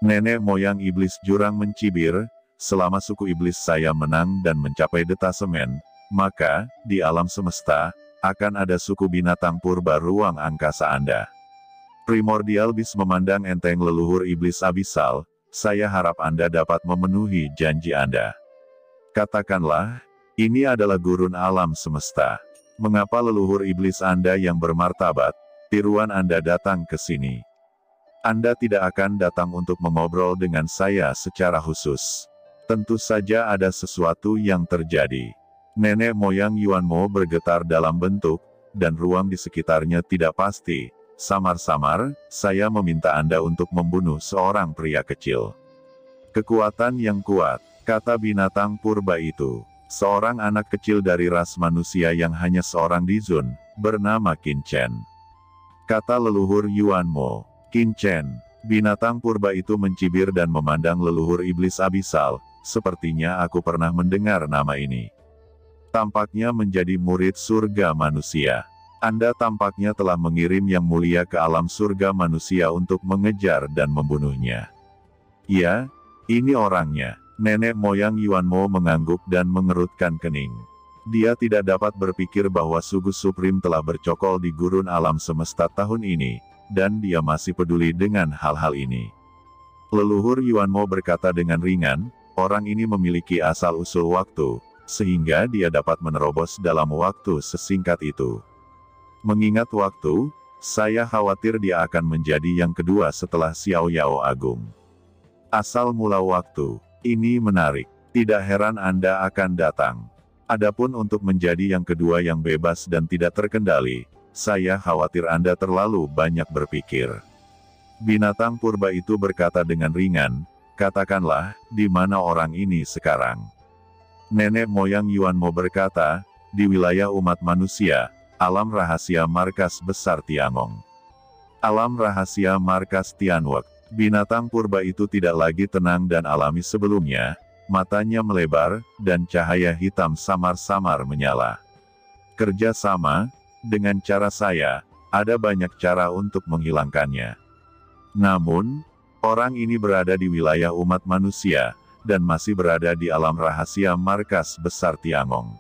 Nenek moyang iblis jurang mencibir, selama suku iblis saya menang dan mencapai detasemen, maka, di alam semesta, akan ada suku binatang purba ruang angkasa Anda. Primordial Beast memandang enteng leluhur iblis abisal, saya harap Anda dapat memenuhi janji Anda. Katakanlah, ini adalah gurun alam semesta. Mengapa leluhur iblis Anda yang bermartabat, tiruan Anda datang ke sini? Anda tidak akan datang untuk mengobrol dengan saya secara khusus. Tentu saja ada sesuatu yang terjadi. Nenek moyang Yuanmo bergetar dalam bentuk, dan ruang di sekitarnya tidak pasti. Samar-samar, saya meminta Anda untuk membunuh seorang pria kecil. Kekuatan yang kuat, kata binatang purba itu. Seorang anak kecil dari ras manusia yang hanya seorang Dizun, bernama Qin Chen. Kata leluhur Yuanmo. Qin Chen, binatang purba itu mencibir dan memandang leluhur iblis abisal, sepertinya aku pernah mendengar nama ini. Tampaknya menjadi murid surga manusia. Anda tampaknya telah mengirim yang mulia ke alam surga manusia untuk mengejar dan membunuhnya. Ya, ini orangnya. Nenek moyang Yuanmo mengangguk dan mengerutkan kening. Dia tidak dapat berpikir bahwa Sugu Supreme telah bercokol di gurun alam semesta tahun ini, dan dia masih peduli dengan hal-hal ini. Leluhur Yuanmo berkata dengan ringan, orang ini memiliki asal-usul waktu, sehingga dia dapat menerobos dalam waktu sesingkat itu. Mengingat waktu, saya khawatir dia akan menjadi yang kedua setelah Xiao Yao Agung. Asal mula waktu, ini menarik. Tidak heran Anda akan datang. Adapun untuk menjadi yang kedua yang bebas dan tidak terkendali, saya khawatir Anda terlalu banyak berpikir. Binatang purba itu berkata dengan ringan, katakanlah, di mana orang ini sekarang? Nenek moyang Yuanmo berkata, di wilayah umat manusia, alam rahasia markas besar Tiangong. Alam rahasia markas Tianwek. Binatang purba itu tidak lagi tenang dan alami sebelumnya, matanya melebar, dan cahaya hitam samar-samar menyala. Kerja sama, dengan cara saya, ada banyak cara untuk menghilangkannya. Namun, orang ini berada di wilayah umat manusia, dan masih berada di alam rahasia markas besar Tiangong.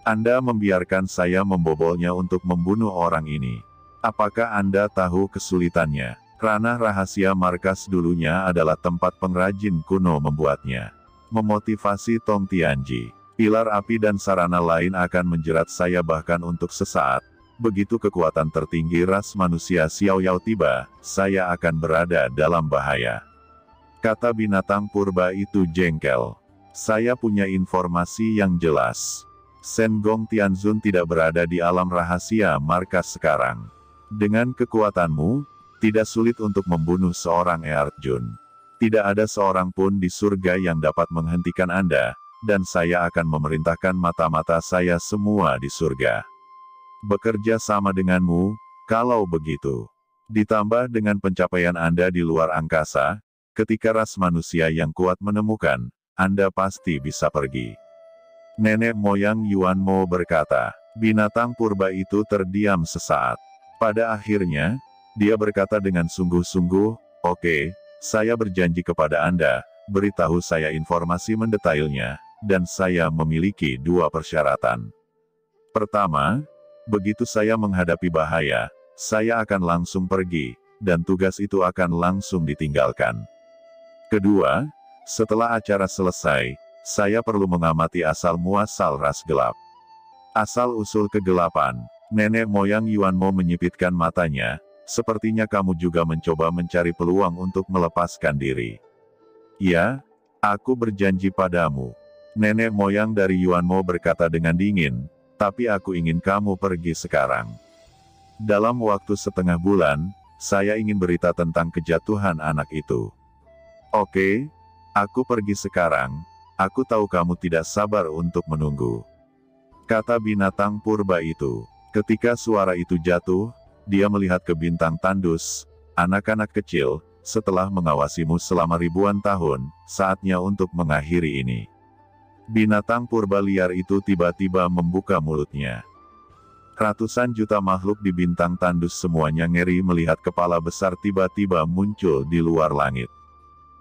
Anda membiarkan saya membobolnya untuk membunuh orang ini. Apakah Anda tahu kesulitannya? Ranah rahasia markas dulunya adalah tempat pengrajin kuno membuatnya. Memotivasi Tong Tianji. Pilar api dan sarana lain akan menjerat saya bahkan untuk sesaat. Begitu kekuatan tertinggi ras manusia Xiao Yao tiba, saya akan berada dalam bahaya. Kata binatang purba itu jengkel. Saya punya informasi yang jelas. Shen Gong Tianzun tidak berada di alam rahasia markas sekarang. Dengan kekuatanmu, tidak sulit untuk membunuh seorang Earthjun. Tidak ada seorang pun di surga yang dapat menghentikan Anda, dan saya akan memerintahkan mata-mata saya semua di surga. Bekerja sama denganmu, kalau begitu. Ditambah dengan pencapaian Anda di luar angkasa, ketika ras manusia yang kuat menemukan, Anda pasti bisa pergi. Nenek moyang Yuanmo berkata, binatang purba itu terdiam sesaat. Pada akhirnya, dia berkata dengan sungguh-sungguh, oke, saya berjanji kepada Anda, beritahu saya informasi mendetailnya, dan saya memiliki dua persyaratan. Pertama, begitu saya menghadapi bahaya, saya akan langsung pergi, dan tugas itu akan langsung ditinggalkan. Kedua, setelah acara selesai, saya perlu mengamati asal-muasal ras gelap. Asal-usul kegelapan, nenek moyang Yuanmo menyipitkan matanya, sepertinya kamu juga mencoba mencari peluang untuk melepaskan diri. Ya, aku berjanji padamu. Nenek moyang dari Yuanmo berkata dengan dingin, tapi aku ingin kamu pergi sekarang. Dalam waktu setengah bulan, saya ingin berita tentang kejatuhan anak itu. Oke, aku pergi sekarang, aku tahu kamu tidak sabar untuk menunggu. Kata binatang purba itu. Ketika suara itu jatuh, dia melihat ke bintang tandus, anak-anak kecil, setelah mengawasimu selama ribuan tahun, saatnya untuk mengakhiri ini. Binatang purba liar itu tiba-tiba membuka mulutnya. Ratusan juta makhluk di bintang tandus semuanya ngeri melihat kepala besar tiba-tiba muncul di luar langit.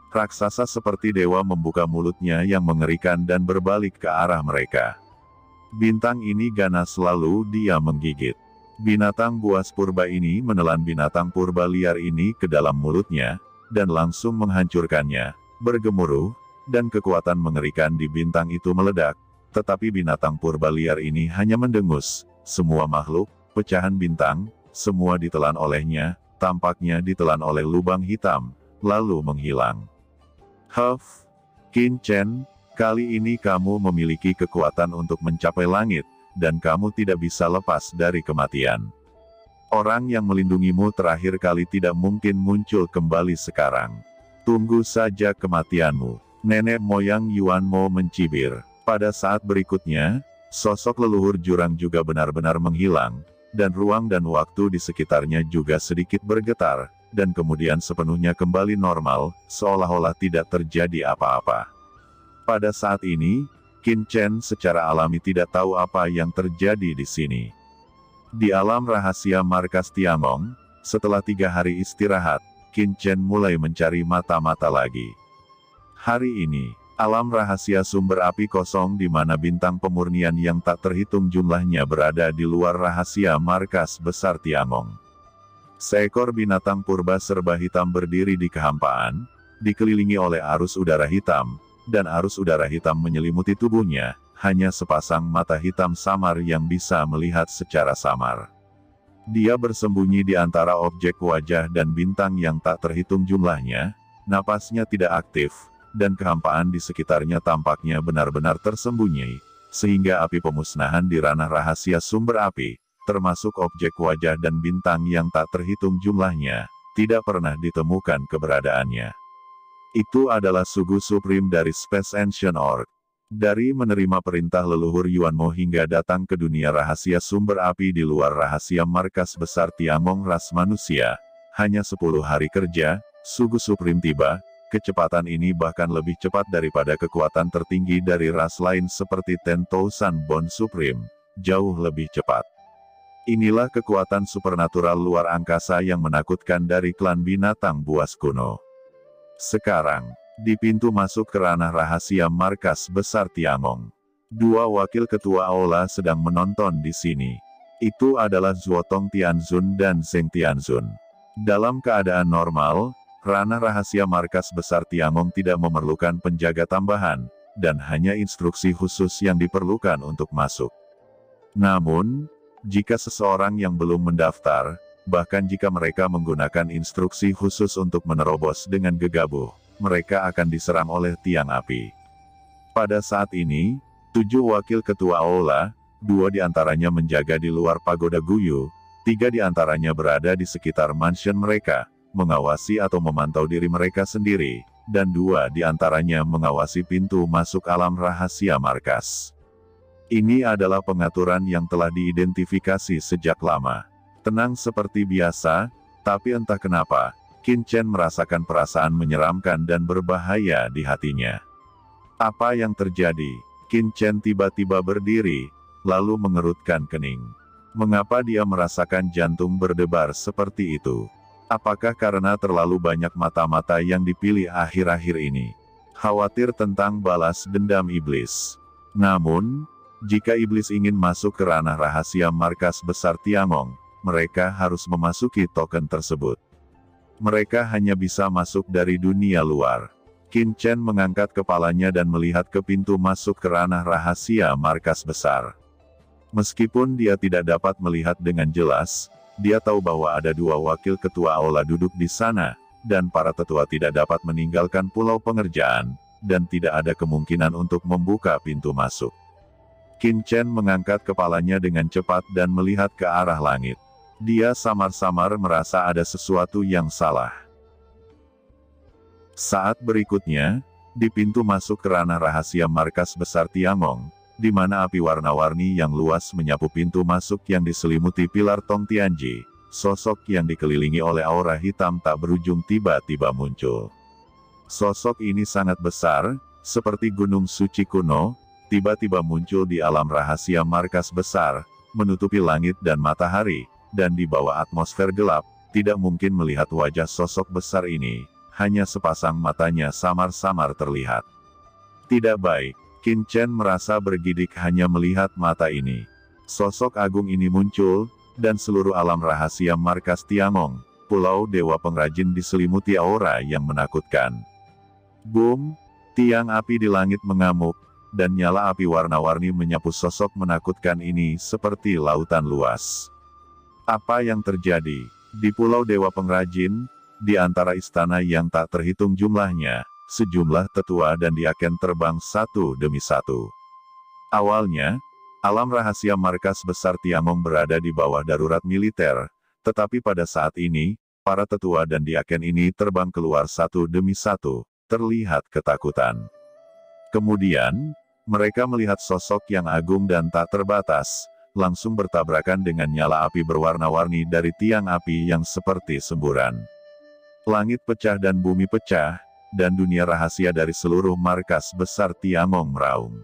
Raksasa seperti dewa membuka mulutnya yang mengerikan dan berbalik ke arah mereka. Bintang ini ganas lalu dia menggigit. Binatang buas purba ini menelan binatang purba liar ini ke dalam mulutnya, dan langsung menghancurkannya, bergemuruh, dan kekuatan mengerikan di bintang itu meledak, tetapi binatang purba liar ini hanya mendengus. Semua makhluk, pecahan bintang, semua ditelan olehnya, tampaknya ditelan oleh lubang hitam, lalu menghilang. Huff, Qin Chen, kali ini kamu memiliki kekuatan untuk mencapai langit, dan kamu tidak bisa lepas dari kematian. Orang yang melindungimu terakhir kali tidak mungkin muncul kembali sekarang. Tunggu saja kematianmu. Nenek moyang Yuan Mo mencibir. Pada saat berikutnya, sosok leluhur jurang juga benar-benar menghilang, dan ruang dan waktu di sekitarnya juga sedikit bergetar, dan kemudian sepenuhnya kembali normal, seolah-olah tidak terjadi apa-apa. Pada saat ini, Qin Chen secara alami tidak tahu apa yang terjadi di sini. Di alam rahasia markas Tiangong, setelah 3 hari istirahat, Qin Chen mulai mencari mata-mata lagi. Hari ini, alam rahasia sumber api kosong di mana bintang pemurnian yang tak terhitung jumlahnya berada di luar rahasia markas besar Tiangong. Seekor binatang purba serba hitam berdiri di kehampaan, dikelilingi oleh arus udara hitam, dan arus udara hitam menyelimuti tubuhnya, hanya sepasang mata hitam samar yang bisa melihat secara samar. Dia bersembunyi di antara objek wajah dan bintang yang tak terhitung jumlahnya, napasnya tidak aktif, dan kehampaan di sekitarnya tampaknya benar-benar tersembunyi, sehingga api pemusnahan di ranah rahasia sumber api, termasuk objek wajah dan bintang yang tak terhitung jumlahnya, tidak pernah ditemukan keberadaannya. Itu adalah Sugu Supreme dari Space Ancient Orc. Dari menerima perintah leluhur Yuan Mo hingga datang ke dunia rahasia sumber api di luar rahasia markas besar Tiangong ras manusia, hanya 10 hari kerja, Sugu Supreme tiba. Kecepatan ini bahkan lebih cepat daripada kekuatan tertinggi dari ras lain seperti Ten Thousand Bond Supreme, jauh lebih cepat. Inilah kekuatan supernatural luar angkasa yang menakutkan dari klan binatang buas kuno. Sekarang, di pintu masuk ke ranah rahasia markas besar Tiangong, 2 wakil ketua aula sedang menonton di sini. Itu adalah Zuotong Tianzun dan Zheng Tianzun. Dalam keadaan normal, ranah rahasia markas besar Tiangong tidak memerlukan penjaga tambahan, dan hanya instruksi khusus yang diperlukan untuk masuk. Namun, jika seseorang yang belum mendaftar, bahkan jika mereka menggunakan instruksi khusus untuk menerobos dengan gegabah, mereka akan diserang oleh tiang api. Pada saat ini, 7 wakil ketua aula, 2 diantaranya menjaga di luar pagoda Guyu, 3 diantaranya berada di sekitar mansion mereka, mengawasi atau memantau diri mereka sendiri, dan 2 diantaranya mengawasi pintu masuk alam rahasia markas. Ini adalah pengaturan yang telah diidentifikasi sejak lama. Tenang seperti biasa, tapi entah kenapa, Qin Chen merasakan perasaan menyeramkan dan berbahaya di hatinya. Apa yang terjadi? Qin Chen tiba-tiba berdiri, lalu mengerutkan kening. Mengapa dia merasakan jantung berdebar seperti itu? Apakah karena terlalu banyak mata-mata yang dipilih akhir-akhir ini? Khawatir tentang balas dendam iblis. Namun, jika iblis ingin masuk ke ranah rahasia markas besar Tiangong, mereka harus memasuki token tersebut. Mereka hanya bisa masuk dari dunia luar. Qin Chen mengangkat kepalanya dan melihat ke pintu masuk ke ranah rahasia markas besar. Meskipun dia tidak dapat melihat dengan jelas, dia tahu bahwa ada 2 wakil ketua aula duduk di sana, dan para tetua tidak dapat meninggalkan pulau pengerjaan, dan tidak ada kemungkinan untuk membuka pintu masuk. Qin Chen mengangkat kepalanya dengan cepat dan melihat ke arah langit. Dia samar-samar merasa ada sesuatu yang salah. Saat berikutnya, di pintu masuk ke ranah rahasia markas besar Tiangong, di mana api warna-warni yang luas menyapu pintu masuk yang diselimuti pilar Tong Tianji, sosok yang dikelilingi oleh aura hitam tak berujung tiba-tiba muncul. Sosok ini sangat besar, seperti gunung suci kuno, tiba-tiba muncul di alam rahasia markas besar, menutupi langit dan matahari, dan di bawah atmosfer gelap, tidak mungkin melihat wajah sosok besar ini, hanya sepasang matanya samar-samar terlihat. Tidak baik, Qin Chen merasa bergidik hanya melihat mata ini. Sosok agung ini muncul, dan seluruh alam rahasia markas Tiangong, Pulau Dewa Pengrajin diselimuti aura yang menakutkan. Boom! Tiang api di langit mengamuk, dan nyala api warna-warni menyapu sosok menakutkan ini seperti lautan luas. Apa yang terjadi? Di Pulau Dewa Pengrajin, di antara istana yang tak terhitung jumlahnya, sejumlah tetua dan diaken terbang satu demi satu. Awalnya, alam rahasia markas besar Tiangong berada di bawah darurat militer, tetapi pada saat ini, para tetua dan diaken ini terbang keluar satu demi satu, terlihat ketakutan. Kemudian, mereka melihat sosok yang agung dan tak terbatas, langsung bertabrakan dengan nyala api berwarna-warni dari tiang api yang seperti semburan. Langit pecah dan bumi pecah, dan dunia rahasia dari seluruh markas besar Tiangong meraung.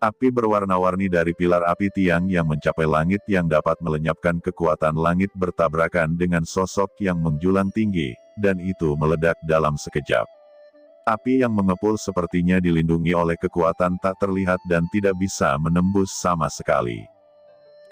Api berwarna-warni dari pilar api tiang yang mencapai langit yang dapat melenyapkan kekuatan langit bertabrakan dengan sosok yang menjulang tinggi, dan itu meledak dalam sekejap. Api yang mengepul sepertinya dilindungi oleh kekuatan tak terlihat dan tidak bisa menembus sama sekali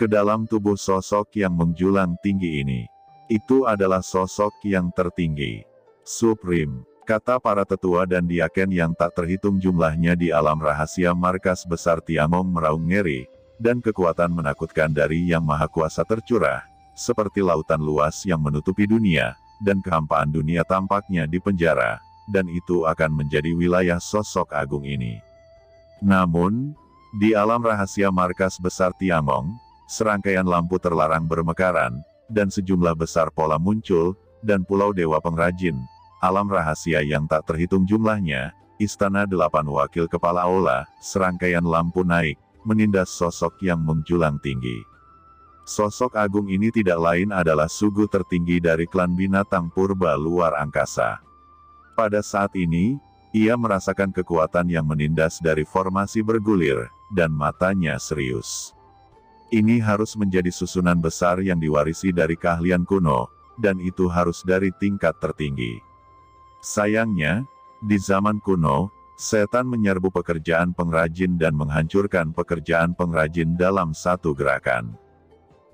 ke dalam tubuh sosok yang menjulang tinggi ini. Itu adalah sosok yang tertinggi, Supreme, kata para tetua dan diaken yang tak terhitung jumlahnya di alam rahasia markas besar Tiangong meraung ngeri, dan kekuatan menakutkan dari Yang Maha Kuasa tercurah, seperti lautan luas yang menutupi dunia, dan kehampaan dunia tampaknya di penjara, dan itu akan menjadi wilayah sosok agung ini. Namun, di alam rahasia markas besar Tiangong, serangkaian lampu terlarang bermekaran, dan sejumlah besar pola muncul, dan Pulau Dewa Pengrajin, alam rahasia yang tak terhitung jumlahnya, istana 8 wakil kepala aula, serangkaian lampu naik, menindas sosok yang menjulang tinggi. Sosok agung ini tidak lain adalah sugu tertinggi dari klan binatang purba luar angkasa. Pada saat ini, ia merasakan kekuatan yang menindas dari formasi bergulir, dan matanya serius. Ini harus menjadi susunan besar yang diwarisi dari keahlian kuno, dan itu harus dari tingkat tertinggi. Sayangnya, di zaman kuno, setan menyerbu pekerjaan pengrajin dan menghancurkan pekerjaan pengrajin dalam satu gerakan.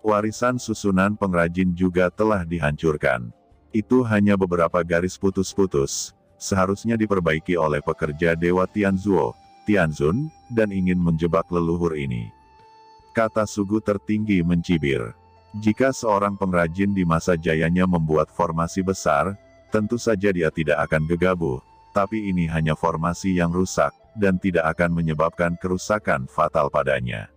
Warisan susunan pengrajin juga telah dihancurkan. Itu hanya beberapa garis putus-putus, seharusnya diperbaiki oleh pekerja Dewa Tianzuo, Tianzun, dan ingin menjebak leluhur ini. Kata sugu tertinggi mencibir. Jika seorang pengrajin di masa jayanya membuat formasi besar, tentu saja dia tidak akan gegabah, tapi ini hanya formasi yang rusak, dan tidak akan menyebabkan kerusakan fatal padanya.